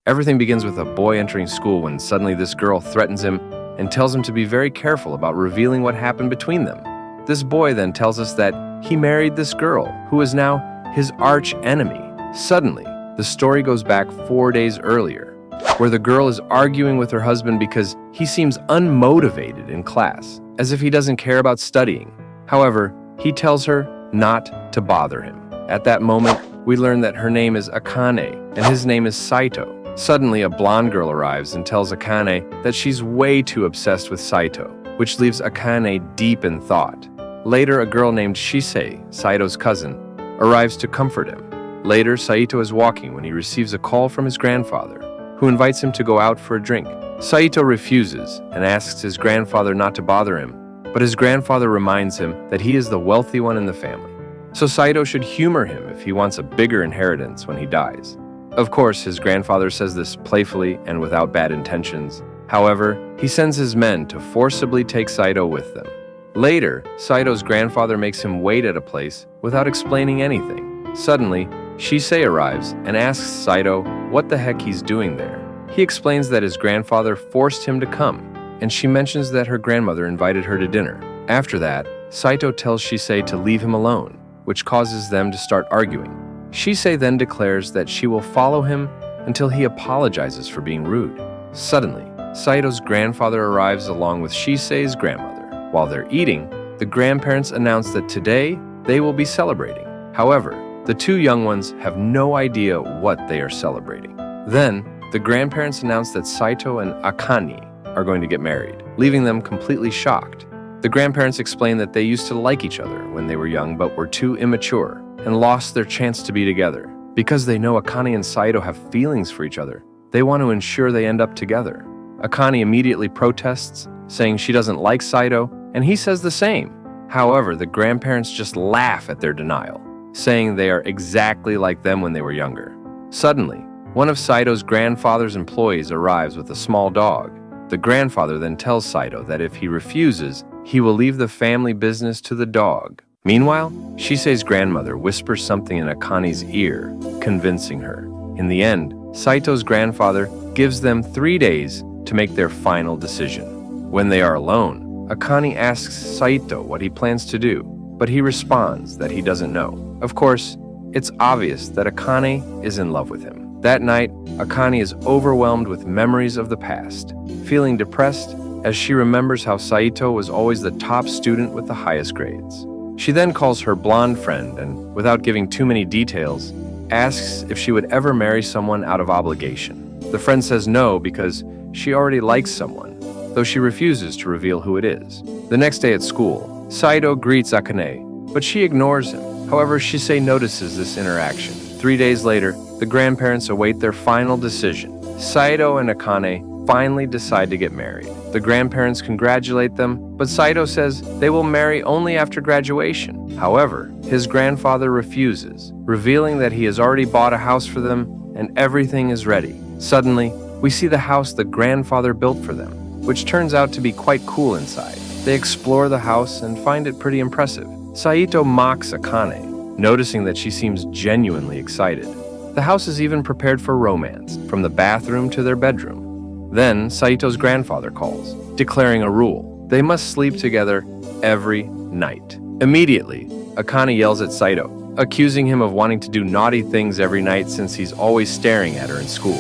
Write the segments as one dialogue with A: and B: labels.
A: Everything begins with a boy entering school when suddenly this girl threatens him and tells him to be very careful about revealing what happened between them. This boy then tells us that he married this girl, who is now his arch enemy. Suddenly, the story goes back 4 days earlier, where the girl is arguing with her husband because he seems unmotivated in class, as if he doesn't care about studying. However, he tells her not to bother him. At that moment, we learn that her name is Akane and his name is Saito. Suddenly, a blonde girl arrives and tells Akane that she's way too obsessed with Saito, which leaves Akane deep in thought. Later, a girl named Shisei, Saito's cousin, arrives to comfort him. Later, Saito is walking when he receives a call from his grandfather, who invites him to go out for a drink. Saito refuses and asks his grandfather not to bother him, but his grandfather reminds him that he is the wealthy one in the family. So Saito should humor him if he wants a bigger inheritance when he dies. Of course, his grandfather says this playfully and without bad intentions. However, he sends his men to forcibly take Saito with them. Later, Saito's grandfather makes him wait at a place without explaining anything. Suddenly, Shisei arrives and asks Saito what the heck he's doing there. He explains that his grandfather forced him to come, and she mentions that her grandmother invited her to dinner. After that, Saito tells Shisei to leave him alone, which causes them to start arguing. Shisei then declares that she will follow him until he apologizes for being rude. Suddenly, Saito's grandfather arrives along with Shisei's grandmother. While they're eating, the grandparents announce that today they will be celebrating. However, the two young ones have no idea what they are celebrating. Then, the grandparents announce that Saito and Akane are going to get married, leaving them completely shocked. The grandparents explain that they used to like each other when they were young but were too immature and lost their chance to be together. Because they know Akane and Saito have feelings for each other, they want to ensure they end up together. Akane immediately protests, saying she doesn't like Saito, and he says the same. However, the grandparents just laugh at their denial, saying they are exactly like them when they were younger. Suddenly, one of Saito's grandfather's employees arrives with a small dog. The grandfather then tells Saito that if he refuses, he will leave the family business to the dog. Meanwhile, Shisei's grandmother whispers something in Akane's ear, convincing her. In the end, Saito's grandfather gives them 3 days to make their final decision. When they are alone, Akane asks Saito what he plans to do, but he responds that he doesn't know. Of course, it's obvious that Akane is in love with him. That night, Akane is overwhelmed with memories of the past, feeling depressed as she remembers how Saito was always the top student with the highest grades. She then calls her blonde friend and, without giving too many details, asks if she would ever marry someone out of obligation. The friend says no because she already likes someone, though she refuses to reveal who it is. The next day at school, Saito greets Akane, but she ignores him. However, Shisei notices this interaction. 3 days later, the grandparents await their final decision. Saito and Akane finally decide to get married. The grandparents congratulate them, but Saito says they will marry only after graduation. However, his grandfather refuses, revealing that he has already bought a house for them and everything is ready. Suddenly, we see the house the grandfather built for them, which turns out to be quite cool inside. They explore the house and find it pretty impressive. Saito mocks Akane, noticing that she seems genuinely excited. The house is even prepared for romance, from the bathroom to their bedroom. Then, Saito's grandfather calls, declaring a rule. They must sleep together every night. Immediately, Akane yells at Saito, accusing him of wanting to do naughty things every night since he's always staring at her in school.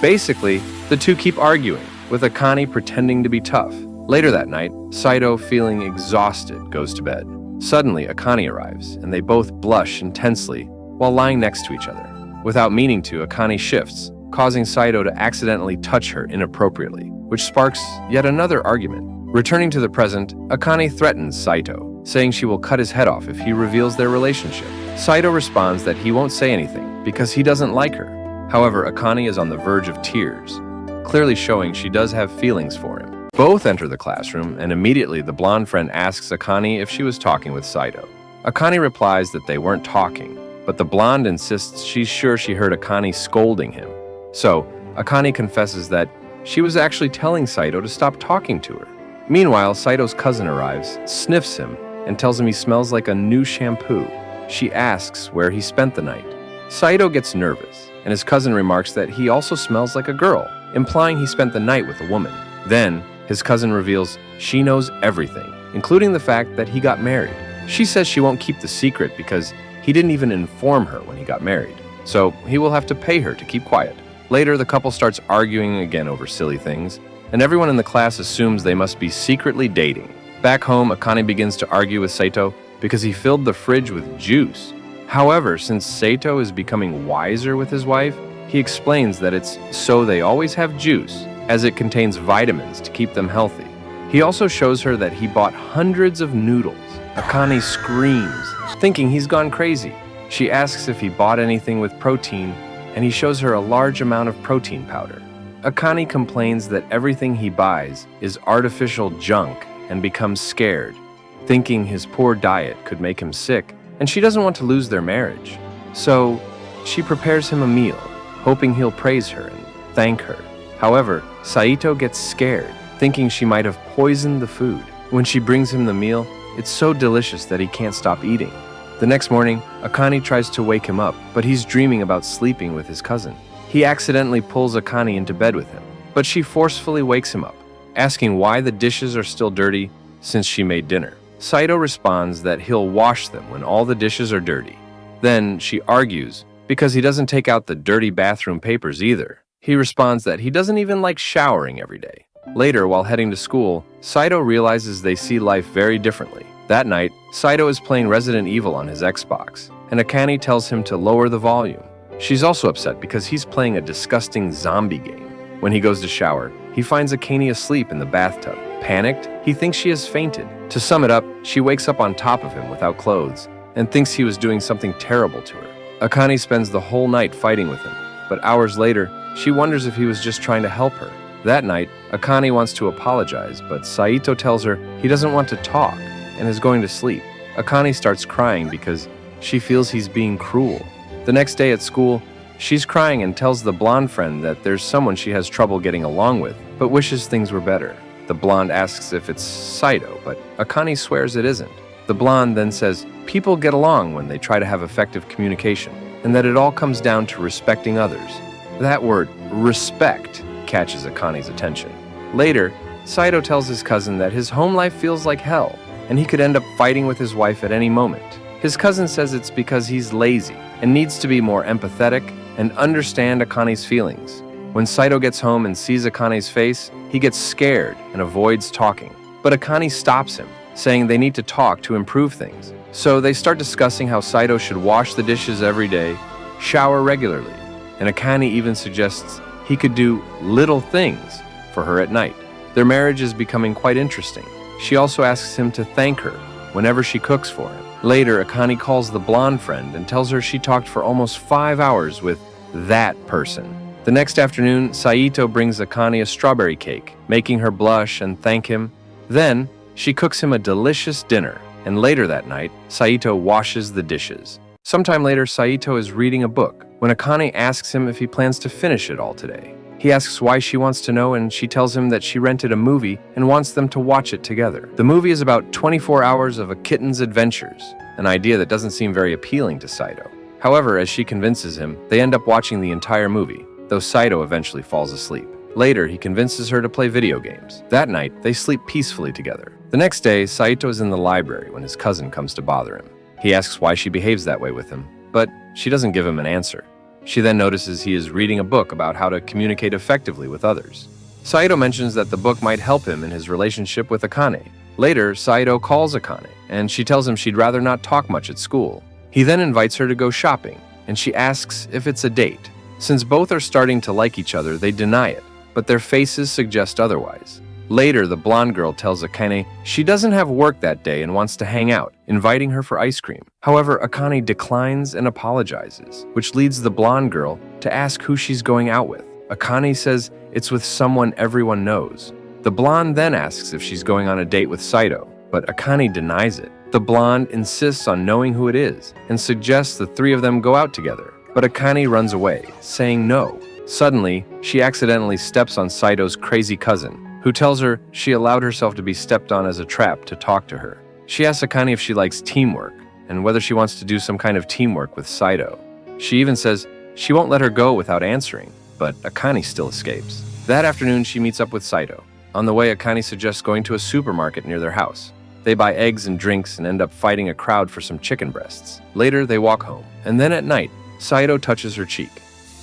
A: Basically, the two keep arguing, with Akane pretending to be tough. Later that night, Saito, feeling exhausted, goes to bed. Suddenly, Akane arrives, and they both blush intensely while lying next to each other. Without meaning to, Akane shifts, causing Saito to accidentally touch her inappropriately, which sparks yet another argument. Returning to the present, Akane threatens Saito, saying she will cut his head off if he reveals their relationship. Saito responds that he won't say anything because he doesn't like her. However, Akane is on the verge of tears, clearly showing she does have feelings for him. Both enter the classroom, and immediately the blonde friend asks Akane if she was talking with Saito. Akane replies that they weren't talking, but the blonde insists she's sure she heard Akane scolding him. So, Akane confesses that she was actually telling Saito to stop talking to her. Meanwhile, Saito's cousin arrives, sniffs him, and tells him he smells like a new shampoo. She asks where he spent the night. Saito gets nervous, and his cousin remarks that he also smells like a girl, implying he spent the night with a woman. Then, his cousin reveals she knows everything, including the fact that he got married. She says she won't keep the secret because he didn't even inform her when he got married, so he will have to pay her to keep quiet. Later, the couple starts arguing again over silly things, and everyone in the class assumes they must be secretly dating. Back home, Akane begins to argue with Saito because he filled the fridge with juice. However, since Saito is becoming wiser with his wife, he explains that it's so they always have juice, as it contains vitamins to keep them healthy. He also shows her that he bought hundreds of noodles. Akane screams, thinking he's gone crazy. She asks if he bought anything with protein, and he shows her a large amount of protein powder. Akane complains that everything he buys is artificial junk and becomes scared, thinking his poor diet could make him sick, and she doesn't want to lose their marriage. So she prepares him a meal, hoping he'll praise her and thank her. However, Saito gets scared, thinking she might have poisoned the food. When she brings him the meal, it's so delicious that he can't stop eating. The next morning, Akane tries to wake him up, but he's dreaming about sleeping with his cousin. He accidentally pulls Akane into bed with him, but she forcefully wakes him up, asking why the dishes are still dirty since she made dinner. Saito responds that he'll wash them when all the dishes are dirty. Then she argues because he doesn't take out the dirty bathroom papers either. He responds that he doesn't even like showering every day. Later, while heading to school, Saito realizes they see life very differently. That night, Saito is playing Resident Evil on his Xbox, and Akane tells him to lower the volume. She's also upset because he's playing a disgusting zombie game. When he goes to shower, he finds Akane asleep in the bathtub. Panicked, he thinks she has fainted. To sum it up, she wakes up on top of him without clothes and thinks he was doing something terrible to her. Akane spends the whole night fighting with him, but hours later, she wonders if he was just trying to help her. That night, Akane wants to apologize, but Saito tells her he doesn't want to talk and is going to sleep. Akane starts crying because she feels he's being cruel. The next day at school, she's crying and tells the blonde friend that there's someone she has trouble getting along with, but wishes things were better. The blonde asks if it's Saito, but Akane swears it isn't. The blonde then says people get along when they try to have effective communication, and that it all comes down to respecting others. That word, respect, catches Akane's attention. Later, Saito tells his cousin that his home life feels like hell, and he could end up fighting with his wife at any moment. His cousin says it's because he's lazy and needs to be more empathetic and understand Akane's feelings. When Saito gets home and sees Akane's face, he gets scared and avoids talking. But Akane stops him, saying they need to talk to improve things. So they start discussing how Saito should wash the dishes every day, shower regularly, and Akane even suggests he could do little things for her at night. Their marriage is becoming quite interesting. She also asks him to thank her whenever she cooks for him. Later, Akane calls the blonde friend and tells her she talked for almost 5 hours with that person. The next afternoon, Saito brings Akane a strawberry cake, making her blush and thank him. Then, she cooks him a delicious dinner, and later that night, Saito washes the dishes. Sometime later, Saito is reading a book when Akane asks him if he plans to finish it all today. He asks why she wants to know, and she tells him that she rented a movie and wants them to watch it together. The movie is about 24 hours of a kitten's adventures, an idea that doesn't seem very appealing to Saito. However, as she convinces him, they end up watching the entire movie, though Saito eventually falls asleep. Later, he convinces her to play video games. That night, they sleep peacefully together. The next day, Saito is in the library when his cousin comes to bother him. He asks why she behaves that way with him, but she doesn't give him an answer. She then notices he is reading a book about how to communicate effectively with others. Saito mentions that the book might help him in his relationship with Akane. Later, Saito calls Akane, and she tells him she'd rather not talk much at school. He then invites her to go shopping, and she asks if it's a date. Since both are starting to like each other, they deny it, but their faces suggest otherwise. Later, the blonde girl tells Akane she doesn't have work that day and wants to hang out, inviting her for ice cream. However, Akane declines and apologizes, which leads the blonde girl to ask who she's going out with. Akane says it's with someone everyone knows. The blonde then asks if she's going on a date with Saito, but Akane denies it. The blonde insists on knowing who it is and suggests the three of them go out together, but Akane runs away, saying no. Suddenly, she accidentally steps on Saito's crazy cousin, who tells her she allowed herself to be stepped on as a trap to talk to her. She asks Akane if she likes teamwork and whether she wants to do some kind of teamwork with Saito. She even says she won't let her go without answering, but Akane still escapes. That afternoon, she meets up with Saito. On the way, Akane suggests going to a supermarket near their house. They buy eggs and drinks and end up fighting a crowd for some chicken breasts. Later, they walk home, and then at night, Saito touches her cheek,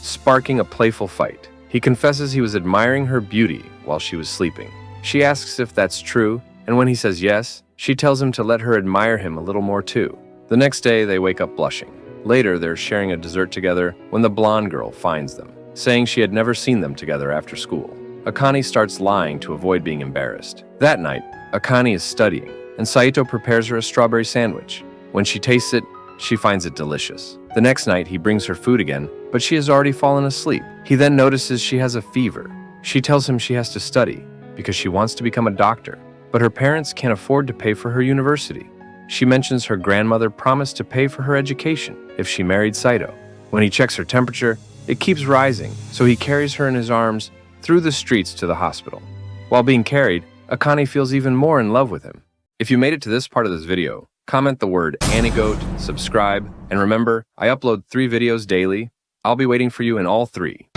A: sparking a playful fight. He confesses he was admiring her beauty while she was sleeping. She asks if that's true, and when he says yes, she tells him to let her admire him a little more too. The next day, they wake up blushing. Later, they're sharing a dessert together when the blonde girl finds them, saying she had never seen them together after school. Akane starts lying to avoid being embarrassed. That night, Akane is studying, and Saito prepares her a strawberry sandwich. When she tastes it, she finds it delicious. The next night, he brings her food again, but she has already fallen asleep. He then notices she has a fever. She tells him she has to study because she wants to become a doctor, but her parents can't afford to pay for her university. She mentions her grandmother promised to pay for her education if she married Saito. When he checks her temperature, it keeps rising, so he carries her in his arms through the streets to the hospital. While being carried, Akane feels even more in love with him. If you made it to this part of this video, comment the word Anigoat, subscribe, and remember, I upload 3 videos daily. I'll be waiting for you in all 3.